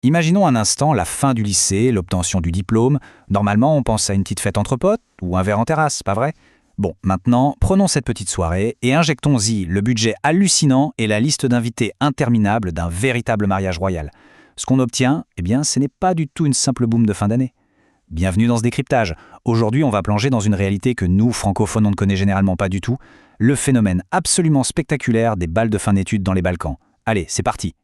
Imaginons un instant la fin du lycée, l'obtention du diplôme. Normalement, on pense à une petite fête entre potes ou un verre en terrasse, pas vrai? Bon, maintenant, prenons cette petite soirée et injectons-y le budget hallucinant et la liste d'invités interminable d'un véritable mariage royal. Ce qu'on obtient, eh bien, ce n'est pas du tout une simple boum de fin d'année. Bienvenue dans ce décryptage. Aujourd'hui, on va plonger dans une réalité que nous, francophones, on ne connaît généralement pas du tout, le phénomène absolument spectaculaire des bals de fin d'études dans les Balkans. Allez, c'est parti.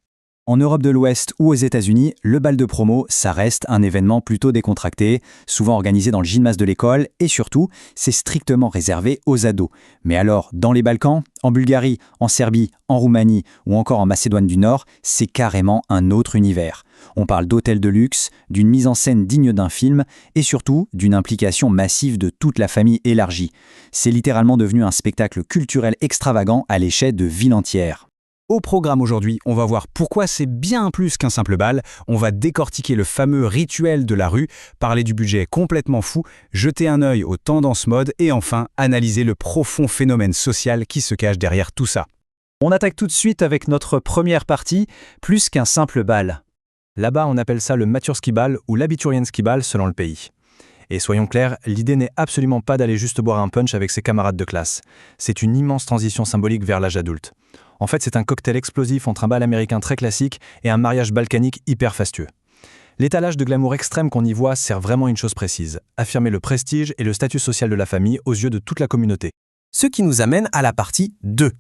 En Europe de l'Ouest ou aux États-Unis, le bal de promo, ça reste un événement plutôt décontracté, souvent organisé dans le gymnase de l'école et surtout, c'est strictement réservé aux ados. Mais alors, dans les Balkans, en Bulgarie, en Serbie, en Roumanie ou encore en Macédoine du Nord, c'est carrément un autre univers. On parle d'hôtels de luxe, d'une mise en scène digne d'un film et surtout d'une implication massive de toute la famille élargie. C'est littéralement devenu un spectacle culturel extravagant à l'échelle de villes entières. Au programme aujourd'hui, on va voir pourquoi c'est bien plus qu'un simple bal, on va décortiquer le fameux rituel de la rue, parler du budget complètement fou, jeter un œil aux tendances mode et enfin analyser le profond phénomène social qui se cache derrière tout ça. On attaque tout de suite avec notre première partie, plus qu'un simple bal. Là-bas, on appelle ça le Maturski bal ou l'Abiturienski bal selon le pays. Et soyons clairs, l'idée n'est absolument pas d'aller juste boire un punch avec ses camarades de classe. C'est une immense transition symbolique vers l'âge adulte. En fait, c'est un cocktail explosif entre un bal américain très classique et un mariage balkanique hyper fastueux. L'étalage de glamour extrême qu'on y voit sert vraiment une chose précise, affirmer le prestige et le statut social de la famille aux yeux de toute la communauté. Ce qui nous amène à la partie 2,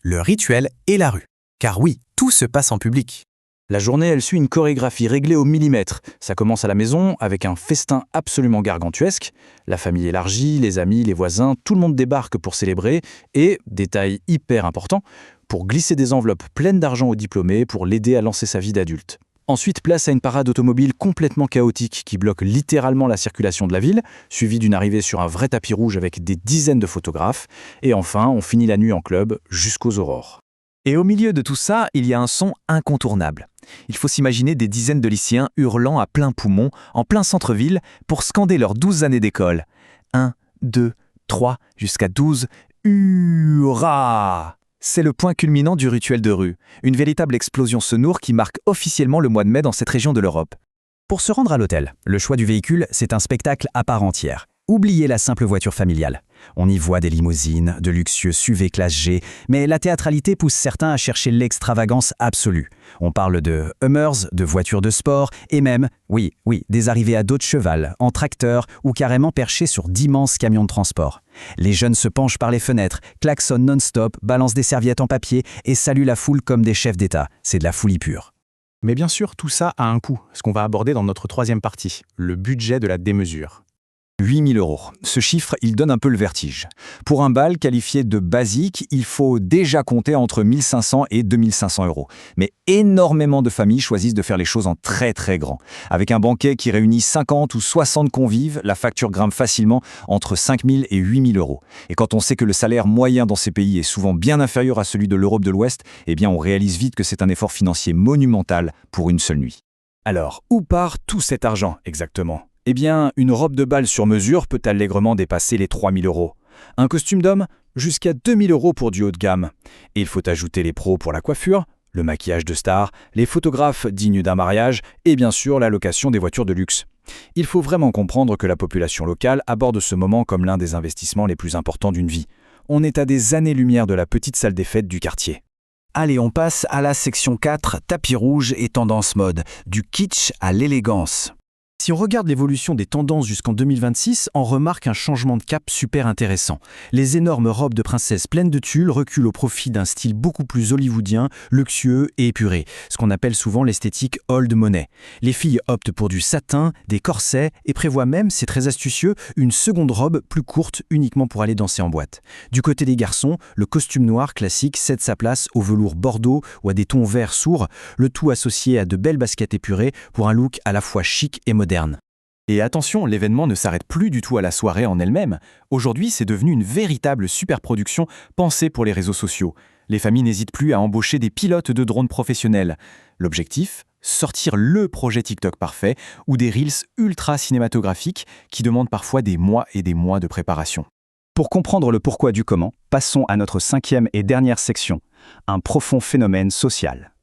le rituel et la rue. Car oui, tout se passe en public. La journée, elle suit une chorégraphie réglée au millimètre. Ça commence à la maison avec un festin absolument gargantuesque. La famille élargie, les amis, les voisins, tout le monde débarque pour célébrer et, détail hyper important, pour glisser des enveloppes pleines d'argent au diplômé pour l'aider à lancer sa vie d'adulte. Ensuite, place à une parade automobile complètement chaotique qui bloque littéralement la circulation de la ville, suivie d'une arrivée sur un vrai tapis rouge avec des dizaines de photographes. Et enfin, on finit la nuit en club jusqu'aux aurores. Et au milieu de tout ça, il y a un son incontournable. Il faut s'imaginer des dizaines de lycéens hurlant à plein poumon, en plein centre-ville, pour scander leurs 12 années d'école. 1, 2, 3, jusqu'à 12. Hurrah! C'est le point culminant du rituel de rue, une véritable explosion sonore qui marque officiellement le mois de mai dans cette région de l'Europe. Pour se rendre à l'hôtel, le choix du véhicule, c'est un spectacle à part entière. Oubliez la simple voiture familiale. On y voit des limousines, de luxueux SUV classe G, mais la théâtralité pousse certains à chercher l'extravagance absolue. On parle de Hummers, de voitures de sport, et même, oui, des arrivées à dos de cheval, en tracteur ou carrément perchés sur d'immenses camions de transport. Les jeunes se penchent par les fenêtres, klaxonnent non-stop, balancent des serviettes en papier et saluent la foule comme des chefs d'État. C'est de la folie pure. Mais bien sûr, tout ça a un coût, ce qu'on va aborder dans notre troisième partie, le budget de la démesure. 8 000 €. Ce chiffre, il donne un peu le vertige. Pour un bal qualifié de basique, il faut déjà compter entre 1 500 et 2 500 €. Mais énormément de familles choisissent de faire les choses en très très grand. Avec un banquet qui réunit 50 ou 60 convives, la facture grimpe facilement entre 5 000 et 8 000 €. Et quand on sait que le salaire moyen dans ces pays est souvent bien inférieur à celui de l'Europe de l'Ouest, eh bien on réalise vite que c'est un effort financier monumental pour une seule nuit. Alors, où part tout cet argent exactement ? Eh bien, une robe de bal sur mesure peut allègrement dépasser les 3 000 €. Un costume d'homme, jusqu'à 2 000 € pour du haut de gamme. Et il faut ajouter les pros pour la coiffure, le maquillage de stars, les photographes dignes d'un mariage et bien sûr la location des voitures de luxe. Il faut vraiment comprendre que la population locale aborde ce moment comme l'un des investissements les plus importants d'une vie. On est à des années-lumière de la petite salle des fêtes du quartier. Allez, on passe à la section 4, tapis rouge et tendance mode, du kitsch à l'élégance. Si on regarde l'évolution des tendances jusqu'en 2026, on remarque un changement de cap super intéressant. Les énormes robes de princesse pleines de tulle reculent au profit d'un style beaucoup plus hollywoodien, luxueux et épuré, ce qu'on appelle souvent l'esthétique old money. Les filles optent pour du satin, des corsets et prévoient même, c'est très astucieux, une seconde robe plus courte uniquement pour aller danser en boîte. Du côté des garçons, le costume noir classique cède sa place au velours bordeaux ou à des tons verts sourds, le tout associé à de belles baskets épurées pour un look à la fois chic et moderne. Et attention, l'événement ne s'arrête plus du tout à la soirée en elle-même. Aujourd'hui, c'est devenu une véritable superproduction pensée pour les réseaux sociaux. Les familles n'hésitent plus à embaucher des pilotes de drones professionnels. L'objectif ? Sortir le projet TikTok parfait ou des reels ultra cinématographiques qui demandent parfois des mois et des mois de préparation. Pour comprendre le pourquoi du comment, passons à notre 5e et dernière section, un profond phénomène social.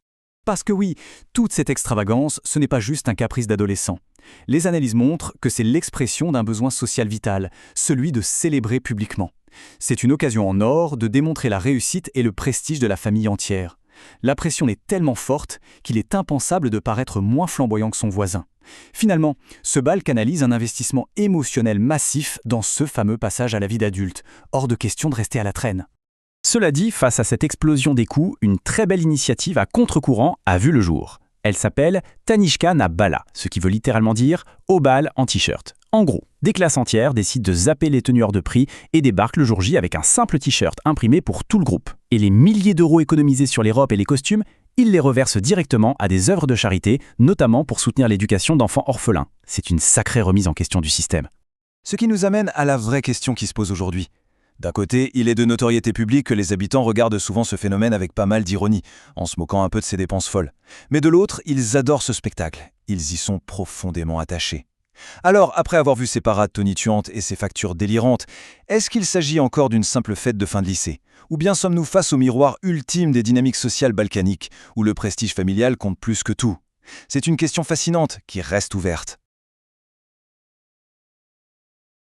Parce que oui, toute cette extravagance, ce n'est pas juste un caprice d'adolescent. Les analyses montrent que c'est l'expression d'un besoin social vital, celui de célébrer publiquement. C'est une occasion en or de démontrer la réussite et le prestige de la famille entière. La pression est tellement forte qu'il est impensable de paraître moins flamboyant que son voisin. Finalement, ce bal canalise un investissement émotionnel massif dans ce fameux passage à la vie d'adulte, hors de question de rester à la traîne. Cela dit, face à cette explosion des coûts, une très belle initiative à contre-courant a vu le jour. Elle s'appelle Tanishka na Bala, ce qui veut littéralement dire « au bal en t-shirt ». En gros, des classes entières décident de zapper les teneurs de prix et débarquent le jour J avec un simple t-shirt imprimé pour tout le groupe. Et les milliers d'euros économisés sur les robes et les costumes, ils les reversent directement à des œuvres de charité, notamment pour soutenir l'éducation d'enfants orphelins. C'est une sacrée remise en question du système. Ce qui nous amène à la vraie question qui se pose aujourd'hui. D'un côté, il est de notoriété publique que les habitants regardent souvent ce phénomène avec pas mal d'ironie, en se moquant un peu de ces dépenses folles. Mais de l'autre, ils adorent ce spectacle. Ils y sont profondément attachés. Alors, après avoir vu ces parades tonitruantes et ces factures délirantes, est-ce qu'il s'agit encore d'une simple fête de fin de lycée? Ou bien sommes-nous face au miroir ultime des dynamiques sociales balkaniques, où le prestige familial compte plus que tout? C'est une question fascinante qui reste ouverte.